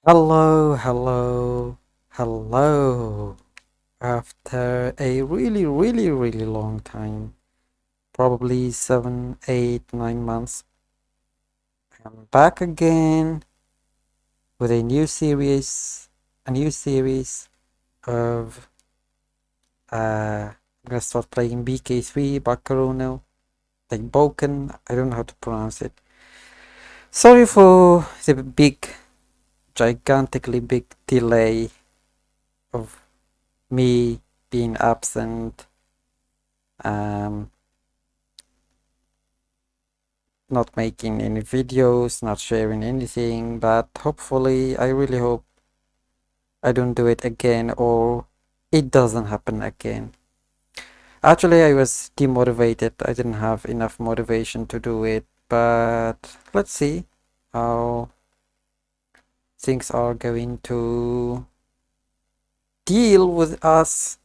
Hello, hello, hello. After a really long time, probably 7, 8, 9 months, I'm back again with a new series of I'm gonna start playing BK3, Baccaruno, like Boken, I don't know how to pronounce it. Sorry for the gigantically big delay of me being absent. Um, not making any videos, not sharing anything, but hopefully, I really hope I don't do it again or it doesn't happen again. Actually, I was demotivated. I didn't have enough motivation to do it, but let's see how things are going to deal with us.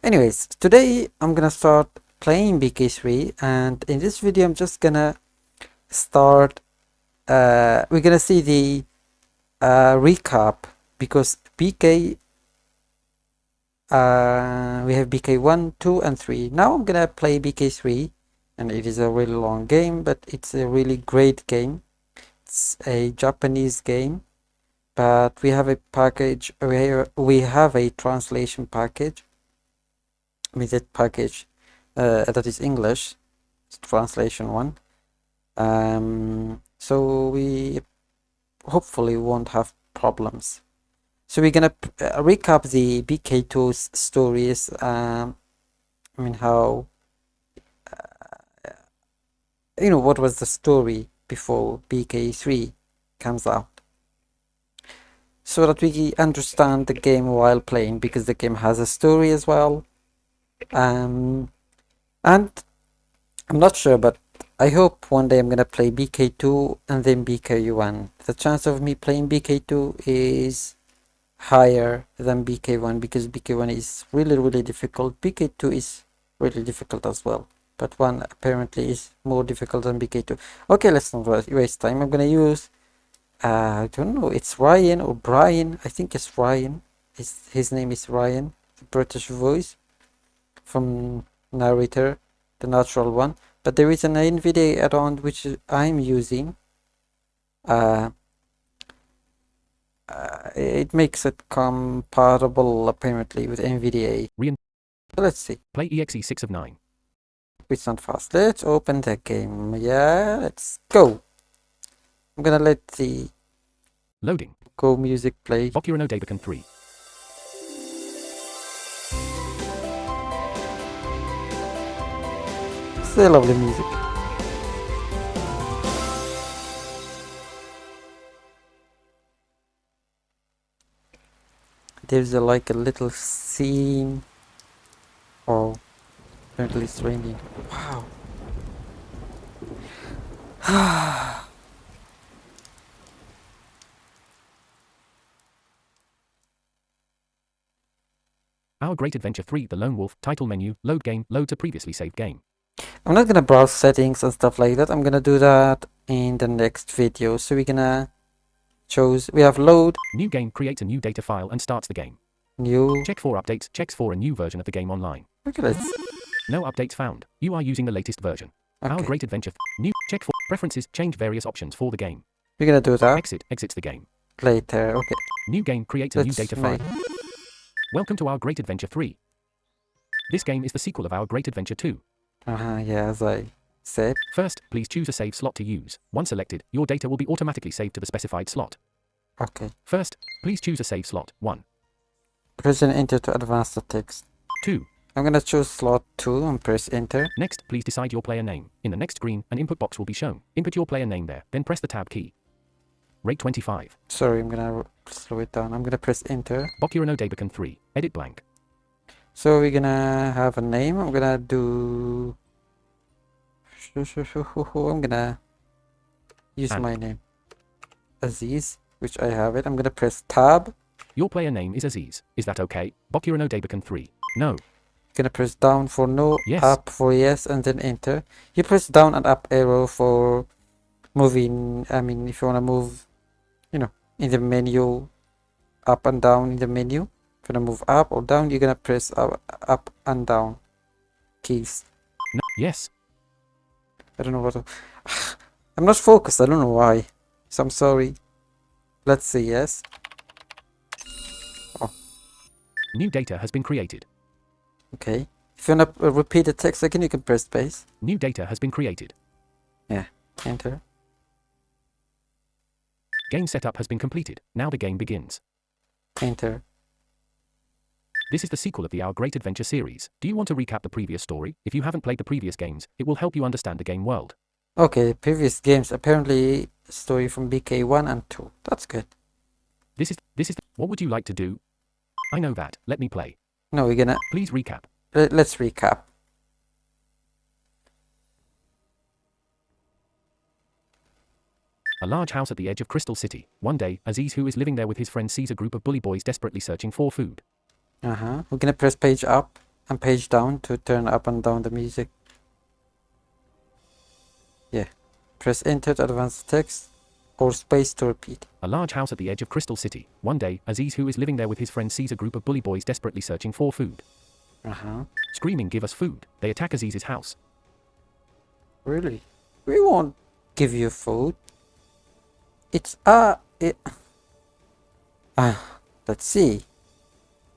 Anyways, today I'm gonna start playing BK3, and in this video, I'm just gonna start. We're gonna see the recap because we have BK 1, 2, and 3. Now I'm gonna play BK 3, and it is a really long game, but it's a really great game. It's a Japanese game, but we have a package where we have a translation package. I mean, that package that is English, it's translation one. So we hopefully won't have problems. So we're gonna recap the BK2's stories. I mean, how what was the story before BK3 comes out, so that we understand the game while playing, because the game has a story as well. And I'm not sure, but I hope one day I'm gonna play BK2 and then BK1. The chance of me playing BK2 is higher than BK1 because BK1 is really difficult. BK2 is really difficult as well, but one apparently is more difficult than BK2. Okay, let's not waste time. I'm gonna use I don't know, it's Ryan or Brian. I think it's Ryan. His name is Ryan, the British voice from narrator, the natural one. But there is an NVIDIA add-on which I'm using. Uh, it makes it compatible apparently with NVDA. Let's see. Play EXE 6 of 9. It's not fast. Let's open the game. Yeah, let's go. I'm gonna let the Loading. Go music play. Bokurano Dabakan 3. It's a lovely music. There's like a little scene. Oh, apparently it's raining. Wow. Our Great Adventure 3 The Lone Wolf title menu, load game, load to previously saved game. I'm not gonna browse settings and stuff like that. I'm gonna do that in the next video. So we're gonna choose, we have load. New game creates a new data file and starts the game. New. Check for updates, checks for a new version of the game online. Look at this. No updates found. You are using the latest version. Okay. Our Great Adventure new check for preferences, change various options for the game. We're gonna do that. Exits the game. Later. Okay. New game creates a new data file. Welcome to Our Great Adventure 3. This game is the sequel of Our Great Adventure 2. Yeah, as I said. First, please choose a save slot to use. Once selected, your data will be automatically saved to the specified slot. Okay. First, please choose a save slot. 1. Press and enter to advance the text. 2. I'm gonna choose slot 2 and press enter. Next, please decide your player name. In the next screen, an input box will be shown. Input your player name there, then press the tab key. Rate 25. Sorry, I'm gonna slow it down. I'm gonna press enter. Bokurano Dabakan 3. Edit blank. So we're gonna have a name. I'm gonna do. I'm gonna use my name, Aziz, which I have it. I'm gonna press tab. Your player name is Aziz. Is that okay? Bokurano Dabakan 3. No. Gonna press down for no, yes. Up for yes, and then enter. You press down and up arrow for moving. I mean, if you wanna move, in the menu, up and down in the menu. If you're gonna move up or down, you're gonna press up and down keys. No. Yes. I don't know what to... I'm not focused, I don't know why. So I'm sorry. Let's see, yes. New data has been created. Okay. If you wanna repeat the text again, you can press space. New data has been created. Yeah. Enter. Game setup has been completed. Now the game begins. Enter. This is the sequel of the Our Great Adventure series. Do you want to recap the previous story? If you haven't played the previous games, it will help you understand the game world. Okay, previous games. Apparently, story from BK1 and 2. That's good. This is. What would you like to do? I know that. Let me play. No, we're gonna... Please recap. Let's recap. A large house at the edge of Crystal City. One day, Aziz, who is living there with his friends, sees a group of bully boys desperately searching for food. We're gonna press page up and page down to turn up and down the music. Yeah. Press enter to advance the text or space to repeat. A large house at the edge of Crystal City. One day, Aziz, who is living there with his friends, sees a group of bully boys desperately searching for food. Screaming, "Give us food!" They attack Aziz's house. Really? We won't give you food. It's let's see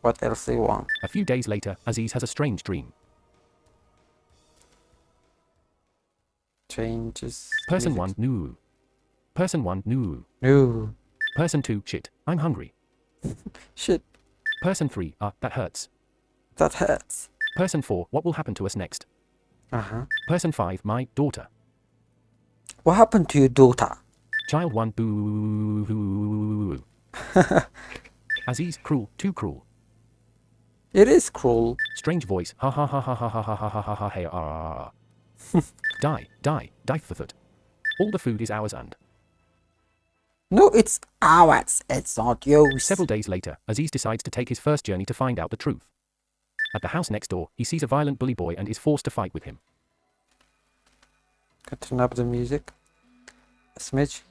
what else they want. A few days later, Aziz has a strange dream. Changes. Person music. 1, no. Person 1, no. No. Person 2, shit, I'm hungry. Shit. Person 3, that hurts. That hurts. Person 4, what will happen to us next? Person 5, my daughter. What happened to your daughter? Child 1, boo. Aziz, cruel, too cruel. It is cruel. Strange voice, ha ha ha ha ha ha ha ha ha ha ha hey ah. Die for foot. All the food is ours and... No, it's ours. It's not yours. Several days later, Aziz decides to take his first journey to find out the truth. At the house next door, he sees a violent bully boy and is forced to fight with him. Can turn up the music. A smidge.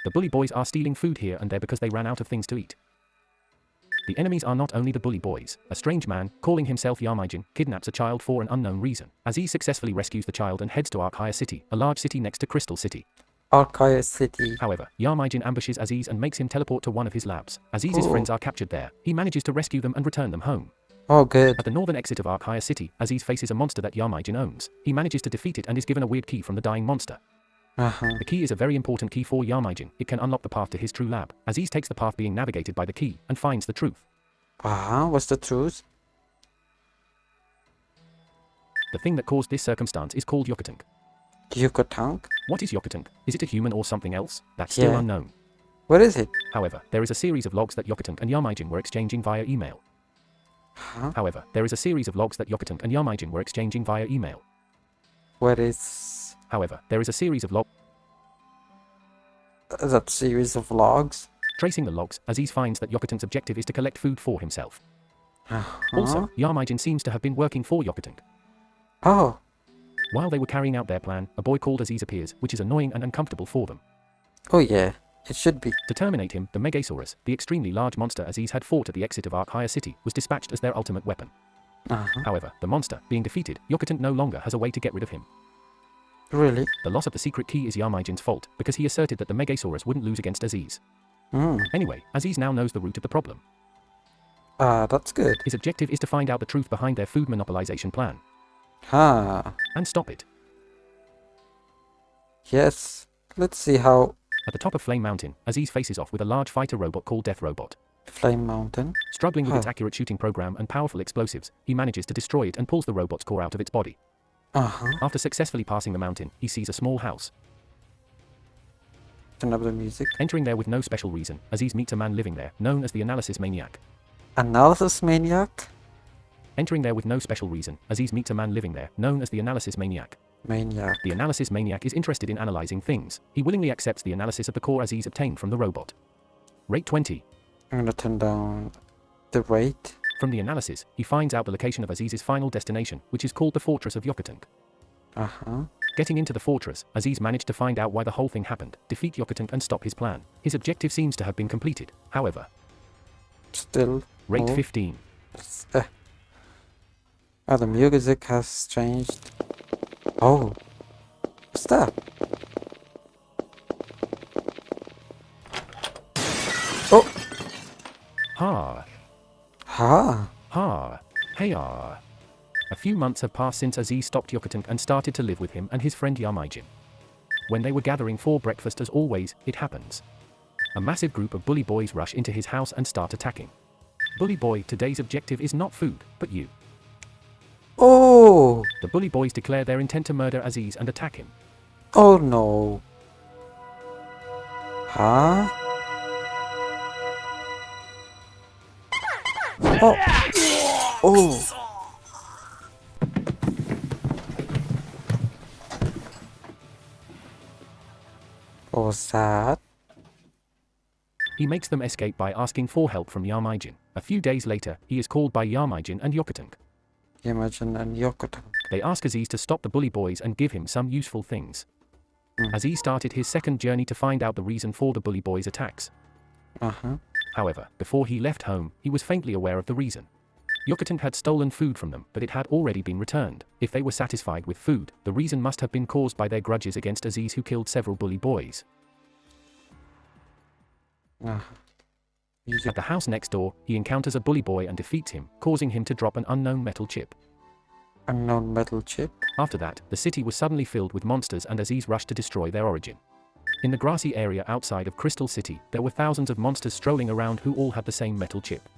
The bully boys are stealing food here and there because they ran out of things to eat. The enemies are not only the bully boys. A strange man, calling himself Yarmijin, kidnaps a child for an unknown reason. Aziz successfully rescues the child and heads to Arkhaya City, a large city next to Crystal City. Arkhaya City. However, Yarmijin ambushes Aziz and makes him teleport to one of his labs. Aziz's friends are captured there. He manages to rescue them and return them home. Oh, good. At the northern exit of Arkhaya City, Aziz faces a monster that Yarmijin owns. He manages to defeat it and is given a weird key from the dying monster. The key is a very important key for Yarmijin. It can unlock the path to his true lab. Aziz takes the path being navigated by the key and finds the truth. What's the truth? The thing that caused this circumstance is called Yokotank. Yukotank? What is Yokotank? Is it a human or something else? That's still unknown. What is it? However, there is a series of logs that Yokotank and Yarmijin were exchanging via email. However, there is a series of logs that Yokotank and Yarmijin were exchanging via email. What is... However, there is a series of logs... that series of logs? Tracing the logs, Aziz finds that Yokotank's objective is to collect food for himself. Also, Yarmijin seems to have been working for Yokotank. Oh. While they were carrying out their plan, a boy called Aziz appears, which is annoying and uncomfortable for them. Oh yeah, it should be. To terminate him, the Megasaurus, the extremely large monster Aziz had fought at the exit of Arkhaya City, was dispatched as their ultimate weapon. However, the monster, being defeated, Yokotank no longer has a way to get rid of him. Really? The loss of the secret key is Yarmijin's fault, because he asserted that the Megasaurus wouldn't lose against Aziz. Anyway, Aziz now knows the root of the problem. That's good. His objective is to find out the truth behind their food monopolization plan. And stop it. Yes. Let's see how... At the top of Flame Mountain, Aziz faces off with a large fighter robot called Death Robot. Flame Mountain? Struggling with its accurate shooting program and powerful explosives, he manages to destroy it and pulls the robot's core out of its body. After successfully passing the mountain, he sees a small house. Turn up the music. Entering there with no special reason, Aziz meets a man living there, known as the Analysis Maniac. Analysis Maniac? Entering there with no special reason, Aziz meets a man living there, known as the Analysis Maniac. The Analysis Maniac is interested in analyzing things. He willingly accepts the analysis of the core Aziz obtained from the robot. Rate 20. I'm gonna turn down the rate. From the analysis, he finds out the location of Aziz's final destination, which is called the Fortress of Yokotank. Getting into the fortress, Aziz managed to find out why the whole thing happened, defeat Yokotank and stop his plan. His objective seems to have been completed, however. Still Rate more. 15. Oh, the music has changed. Oh, what's that? Oh, Ha. ha. Ha. Hey ah. A few months have passed since Aziz stopped Yokotank and started to live with him and his friend Yarmijin. When they were gathering for breakfast, as always, it happens. A massive group of bully boys rush into his house and start attacking. Bully boy, today's objective is not food, but you. Oh, The bully boys declare their intent to murder Aziz and attack him. oh no. Huh? Oh, oh. What was that? He makes them escape by asking for help from Yarmijin. A few days later, he is called by Yarmijin and Yokotank. Imogen and Yokotank. They ask Aziz to stop the bully boys and give him some useful things. Aziz started his second journey to find out the reason for the bully boys' attacks. However, before he left home, he was faintly aware of the reason. Yokotank had stolen food from them, but it had already been returned. If they were satisfied with food, the reason must have been caused by their grudges against Aziz, who killed several bully boys. At the house next door, he encounters a bully boy and defeats him, causing him to drop an unknown metal chip. Unknown metal chip. After that, the city was suddenly filled with monsters and Aziz rushed to destroy their origin. In the grassy area outside of Crystal City, there were thousands of monsters strolling around who all had the same metal chip.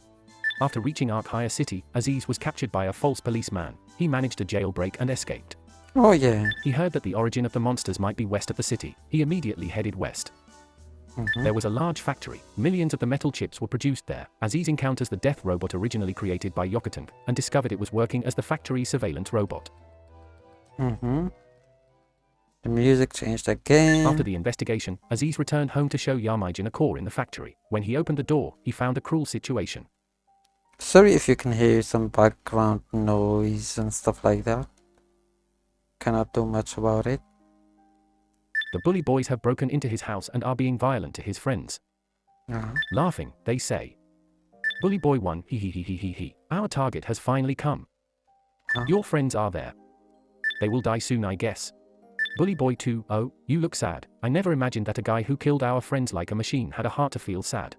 After reaching Arkhaya City, Aziz was captured by a false policeman. He managed to jailbreak and escaped. Oh yeah. He heard that the origin of the monsters might be west of the city. He immediately headed west. There was a large factory. Millions of the metal chips were produced there. Aziz encounters the death robot originally created by Yokotank and discovered it was working as the factory's surveillance robot. The music changed again. After the investigation, Aziz returned home to show Yarmijin a core in the factory. When he opened the door, he found a cruel situation. Sorry if you can hear some background noise and stuff like that. Cannot do much about it. The bully boys have broken into his house and are being violent to his friends. Laughing, they say, "Bully boy 1, he. Our target has finally come. Your friends are there. They will die soon, I guess." Bully boy 2, "Oh, you look sad. I never imagined that a guy who killed our friends like a machine had a heart to feel sad."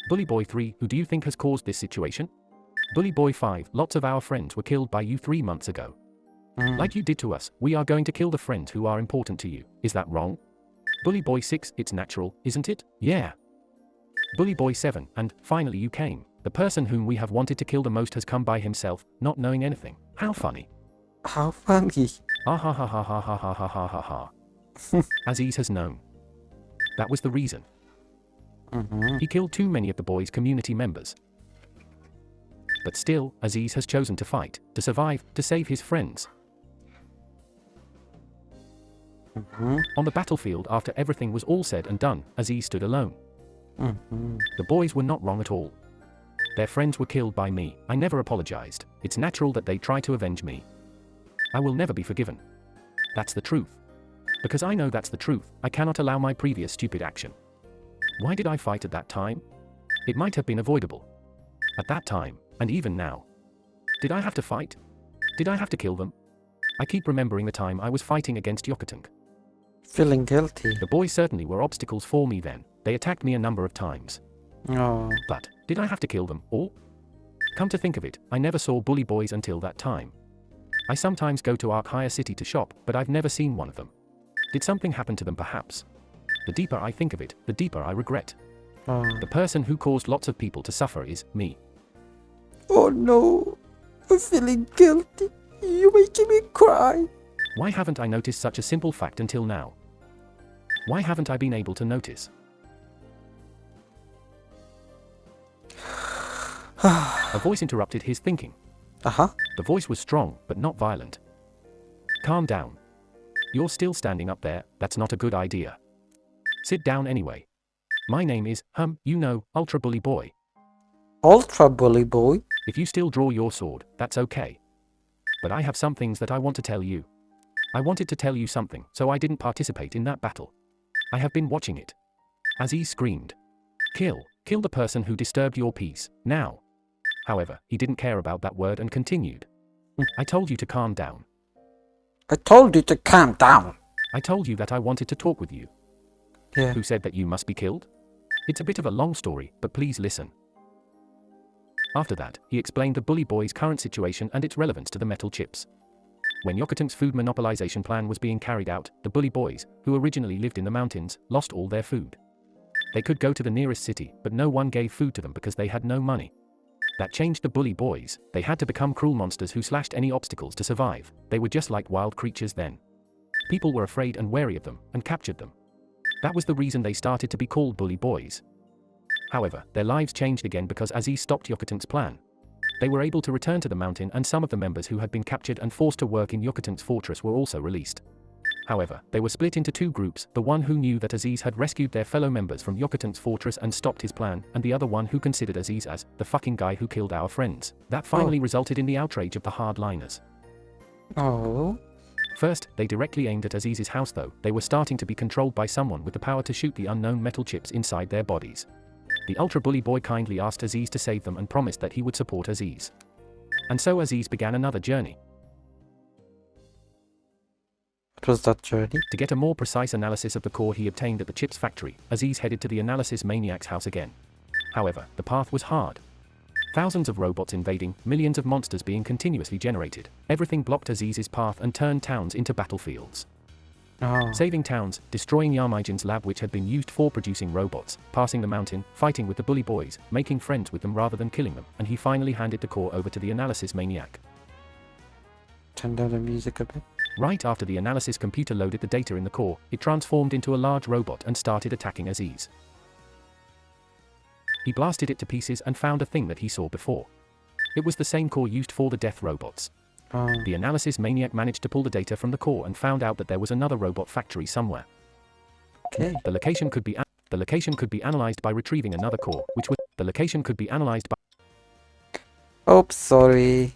Bully boy 3, "Who do you think has caused this situation?" Bully boy 5, "Lots of our friends were killed by you 3 months ago. Like you did to us, we are going to kill the friends who are important to you. Is that wrong?" Bully boy 6, "It's natural, isn't it?" "Yeah." Bully boy 7, "And, finally you came. The person whom we have wanted to kill the most has come by himself, not knowing anything. How funny." How funny. Ah ha ha ha ha ha ha ha ha ha ha. Aziz has known. That was the reason. He killed too many of the boys' community members. But still, Aziz has chosen to fight, to survive, to save his friends. On the battlefield, after everything was all said and done, Aziz stood alone. The boys were not wrong at all. Their friends were killed by me. I never apologized. It's natural that they try to avenge me. I will never be forgiven. That's the truth. Because I know that's the truth, I cannot allow my previous stupid action. Why did I fight at that time? It might have been avoidable. At that time, and even now. Did I have to fight? Did I have to kill them? I keep remembering the time I was fighting against Yokotank. Feeling guilty. The boys certainly were obstacles for me then. They attacked me a number of times. Oh. But, did I have to kill them, all? Come to think of it, I never saw bully boys until that time. I sometimes go to Arkhaya City to shop, but I've never seen one of them. Did something happen to them perhaps? The deeper I think of it, the deeper I regret. The person who caused lots of people to suffer is me. Oh no. I'm feeling guilty. You're making me cry. Why haven't I noticed such a simple fact until now? Why haven't I been able to notice? A voice interrupted his thinking. The voice was strong, but not violent. Calm down. You're still standing up there, that's not a good idea. Sit down anyway. My name is, Ultra Bully Boy. Ultra Bully Boy? If you still draw your sword, that's okay. But I have some things that I want to tell you. I wanted to tell you something, so I didn't participate in that battle. I have been watching it. Aziz screamed. Kill the person who disturbed your peace, now. However, he didn't care about that word and continued. I told you to calm down. I told you to calm down. I told you that I wanted to talk with you. Yeah. Who said that you must be killed? It's a bit of a long story, but please listen. After that, he explained the Bully Boys' current situation and its relevance to the metal chips. When Yokotang's food monopolization plan was being carried out, the Bully Boys, who originally lived in the mountains, lost all their food. They could go to the nearest city, but no one gave food to them because they had no money. That changed the Bully Boys. They had to become cruel monsters who slashed any obstacles to survive. They were just like wild creatures then. People were afraid and wary of them, and captured them. That was the reason they started to be called Bully Boys. However, their lives changed again because Aziz stopped Yokotang's plan. They were able to return to the mountain, and some of the members who had been captured and forced to work in Yokotang's fortress were also released. However, they were split into two groups, the one who knew that Aziz had rescued their fellow members from Yokotang's fortress and stopped his plan, and the other one who considered Aziz as the fucking guy who killed our friends. That finally resulted in the outrage of the hardliners. Oh. First, they directly aimed at Aziz's house, though. They were starting to be controlled by someone with the power to shoot the unknown metal chips inside their bodies. The Ultra Bully Boy kindly asked Aziz to save them and promised that he would support Aziz. And so Aziz began another journey. What was that journey? To get a more precise analysis of the core he obtained at the chips factory, Aziz headed to the analysis maniac's house again. However, the path was hard. Thousands of robots invading, millions of monsters being continuously generated. Everything blocked Aziz's path and turned towns into battlefields. Oh. Saving towns, destroying Yarmijin's lab which had been used for producing robots, passing the mountain, fighting with the Bully Boys, making friends with them rather than killing them, and he finally handed the core over to the analysis maniac. Turn down the music a bit. Right after the analysis computer loaded the data in the core, it transformed into a large robot and started attacking Aziz. He blasted it to pieces and found a thing that he saw before. It was the same core used for the death robots. Oh. The analysis maniac managed to pull the data from the core and found out that there was another robot factory somewhere. Okay. The location could be analyzed by retrieving another core, which was the location could be analyzed by. Oops, sorry.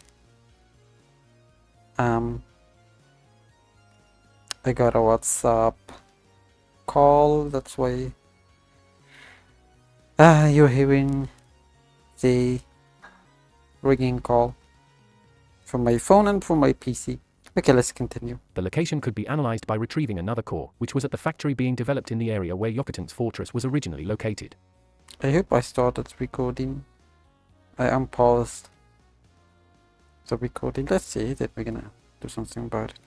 I got a WhatsApp call, that's why you're hearing the ringing call from my phone and from my PC. Okay, let's continue. The location could be analyzed by retrieving another core, which was at the factory being developed in the area where Yokotang's fortress was originally located. I hope I started recording. I unpaused the recording. Let's see that we're gonna do something about it.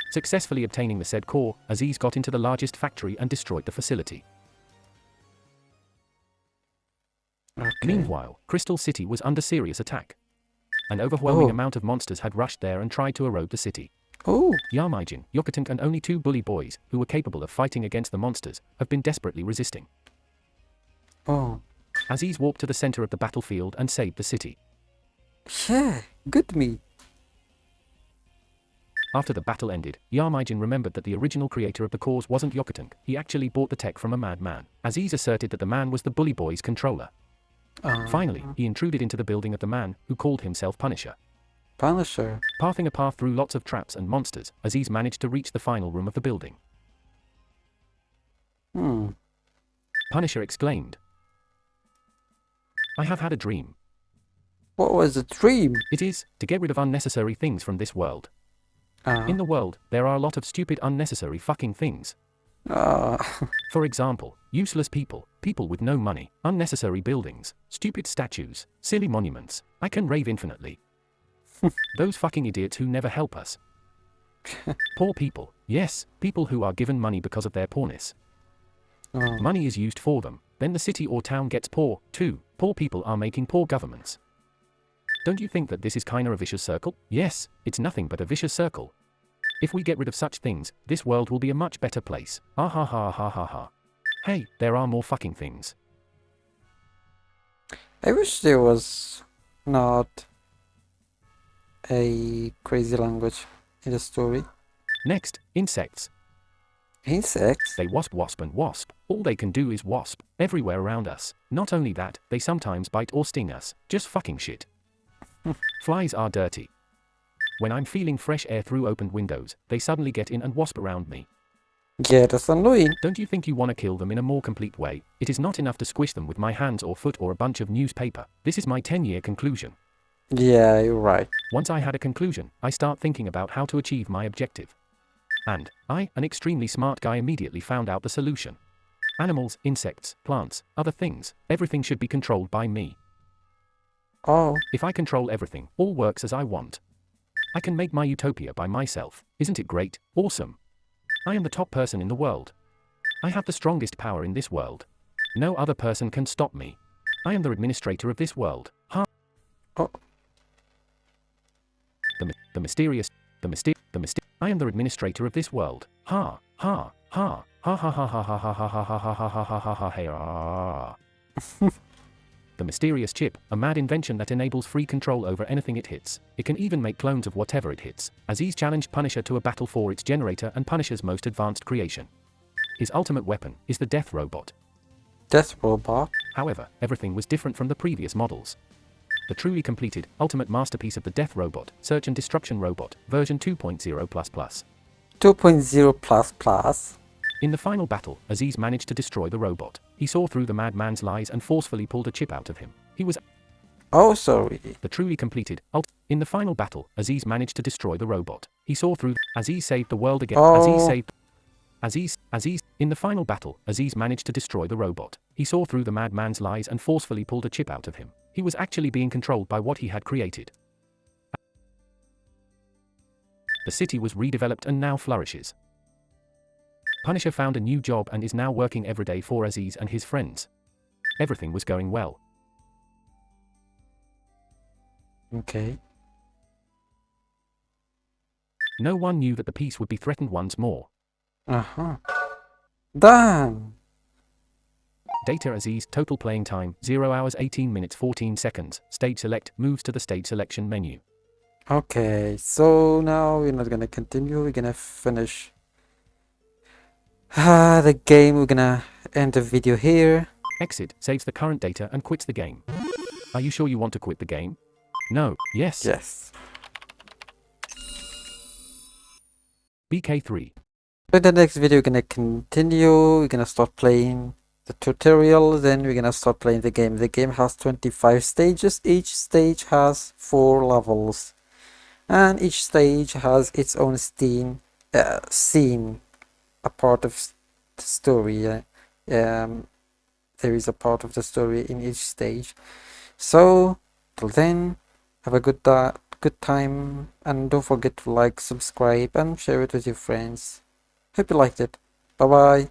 Successfully obtaining the said core, Aziz got into the largest factory and destroyed the facility. Okay. Meanwhile, Crystal City was under serious attack. An overwhelming Oh. amount of monsters had rushed there and tried to erode the city. Oh. Yarmijin, Yokotang and only two Bully Boys, who were capable of fighting against the monsters, have been desperately resisting. Oh. Aziz walked to the center of the battlefield and saved the city. Yeah, good me. After the battle ended, Yarmijin remembered that the original creator of the cores wasn't Yokotang. He actually bought the tech from a madman. Aziz asserted that the man was the Bully Boys' controller. Finally, he intruded into the building of the man, who called himself Punisher. Punisher. Pathing a path through lots of traps and monsters, Aziz managed to reach the final room of the building. Punisher exclaimed, "I have had a dream. What was the dream? It is, to get rid of unnecessary things from this world. In the world, there are a lot of stupid unnecessary fucking things. For example, useless people, people with no money, unnecessary buildings, stupid statues, silly monuments. I can rave infinitely. Those fucking idiots who never help us. Poor people, yes, people who are given money because of their poorness. Money is used for them, then the city or town gets poor, too. Poor people are making poor governments. Don't you think that this is kinda a vicious circle? Yes, it's nothing but a vicious circle. If we get rid of such things, this world will be a much better place. Ah ha ha ha ha ha. Hey, there are more fucking things." I wish there was not a crazy language in the story. Next, insects. Insects? They wasp and wasp. All they can do is wasp, everywhere around us. Not only that, they sometimes bite or sting us. Just fucking shit. Flies are dirty. When I'm feeling fresh air through opened windows, they suddenly get in and wasp around me. Yeah, that's annoying. Don't you think you want to kill them in a more complete way? It is not enough to squish them with my hands or foot or a bunch of newspaper. This is my 10-year conclusion. Yeah, you're right. Once I had a conclusion, I start thinking about how to achieve my objective. And I, an extremely smart guy, immediately found out the solution. Animals, insects, plants, other things, everything should be controlled by me. Oh, If I control everything, all works as I want. I can make my utopia by myself. Isn't it great? Awesome. I am the top person in the world. I have the strongest power in this world. No other person can stop me. I am the administrator of this world. Ha! oh, The mysterious. I am the administrator of this world. Ha! Ha! Ha! Ha ha ha ha ha ha ha ha ha ha ha ha ha ha ha. The mysterious chip, a mad invention that enables free control over anything it hits. It can even make clones of whatever it hits. Aziz challenged Punisher to a battle for its generator and Punisher's most advanced creation. His ultimate weapon is the Death Robot. Death Robot. However, everything was different from the previous models. The truly completed, ultimate masterpiece of the Death Robot, Search and Destruction Robot, version 2.0++. 2.0++. In the final battle, Aziz managed to destroy the robot. He saw through the madman's lies and forcefully pulled a chip out of him. He was Oh, sorry. the truly completed. In the final battle, Aziz managed to destroy the robot. He saw through. Aziz saved the world again. In the final battle, Aziz managed to destroy the robot. He saw through the madman's lies and forcefully pulled a chip out of him. He was actually being controlled by what he had created. The city was redeveloped and now flourishes. Punisher found a new job and is now working every day for Aziz and his friends. Everything was going well. Okay. No one knew that the peace would be threatened once more. Damn. Data Aziz, total playing time, 0 hours 18 minutes 14 seconds. Stage select, moves to the stage selection menu. Okay, so now we're not gonna continue. We're gonna finish the game. We're gonna end the video here. Exit, saves the current data and quits the game. Are you sure you want to quit the game? No, yes. Yes. BK3. In the next video, we're gonna continue. We're gonna start playing the tutorial. Then we're gonna start playing the game. The game has 25 stages. Each stage has 4 levels, and each stage has its own scene, a part of the story. There is a part of the story in each stage. So till then, have a good time, and don't forget to like, subscribe, and share it with your friends. Hope you liked it. Bye bye.